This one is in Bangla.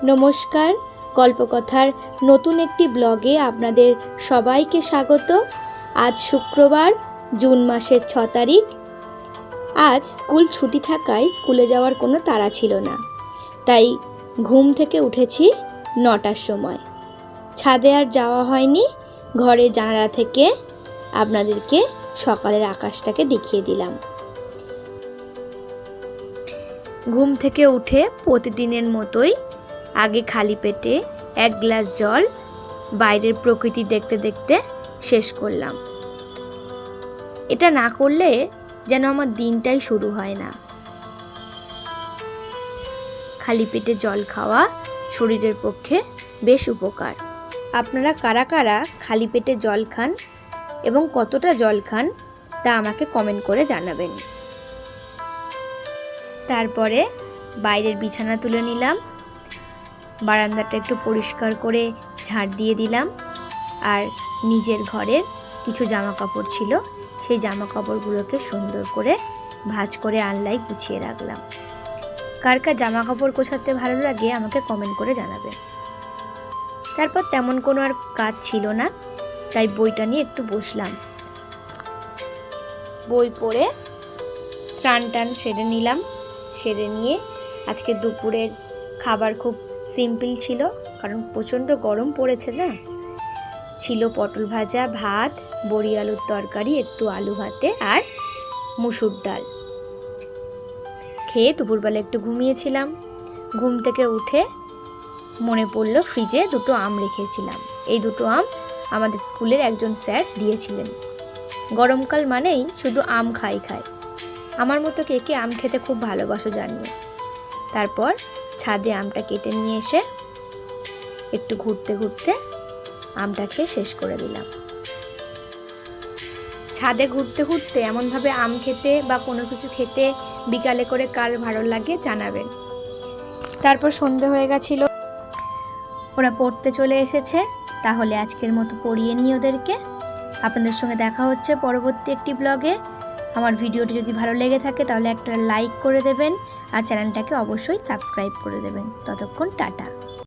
নমস্কার, গল্পকথার নতুন একটি ব্লগে আপনাদের সবাইকে স্বাগত। আজ শুক্রবার, জুন মাসের 6 তারিখ। আজ স্কুল ছুটি থাকায় স্কুলে যাওয়ার কোনো তাড়া ছিল না, তাই ঘুম থেকে উঠেছি 9টার সময়। ছাদে আর যাওয়া হয়নি, ঘরে জানালা থেকে আপনাদেরকে সকালের আকাশটাকে দেখিয়ে দিলাম। ঘুম থেকে উঠে প্রতিদিনের মতোই আগে খালি পেটে 1 গ্লাস জল বাইরের প্রকৃতি দেখতে দেখতে শেষ করলাম। এটা না করলে যেন আমার দিনটাই শুরু হয় না। খালি পেটে জল খাওয়া শরীরের পক্ষে বেশ উপকার। আপনারা কারা কারা খালি পেটে জল খান এবং কতটা জল খান তা আমাকে কমেন্ট করে জানাবেন। তারপরে বাইরের বিছানা তুলে নিলাম, বারান্দাটা একটু পরিষ্কার করে ঝাড় দিয়ে দিলাম, আর নিজের ঘরের কিছু জামা কাপড় ছিল সেই জামা কাপড়গুলোকে সুন্দর করে ভাঁজ করে আলনায় গুছিয়ে রাখলাম। কার কার জামা কাপড় গোছাতে ভালো লাগে আমাকে কমেন্ট করে জানাবেন। তারপর তেমন কোনো আর কাজ ছিল না, তাই বইটা নিয়ে একটু বসলাম। বই পড়ে স্নান টান সেরে নিলাম। সেরে নিয়ে আজকে দুপুরের খাবার খুব সিম্পল ছিল, কারণ প্রচণ্ড গরম পড়েছে না। ছিল পটল ভাজা, ভাত, বড়ি আলুর তরকারি, একটু আলু ভাতে আর মুসুর ডাল। খেয়ে দুপুরবেলা একটু ঘুমিয়েছিলাম। ঘুম থেকে উঠে মনে পড়লো ফ্রিজে 2টো আম রেখেছিলাম। এই 2টো আম আমাদের স্কুলের একজন স্যার দিয়েছিলেন। গরমকাল মানেই শুধু আম খাই। আমার মতো কে কে আম খেতে খুব ভালোবাসো জানিও। তারপর ছাদে আমটা কেটে নিয়ে এসে একটু ঘুরতে ঘুরতে আমটা খেয়ে শেষ করে দিলাম। ছাদে ঘুরতে ঘুরতে এমনভাবে আম খেতে বা কোনো কিছু খেতে বিকালে করে কার ভালো লাগে জানাবেন। তারপর সন্ধে হয়ে গেছিল, ওরা পড়তে চলে এসেছে। তাহলে আজকের মতো পড়িয়ে নিই ওদেরকে। আপনাদের সঙ্গে দেখা হচ্ছে পরবর্তী একটি ব্লগে। আমার ভিডিওটি যদি ভালো লেগে থাকে তাহলে একটা লাইক করে দেবেন আর চ্যানেলটাকে অবশ্যই সাবস্ক্রাইব করে দেবেন। ততক্ষণ টাটা।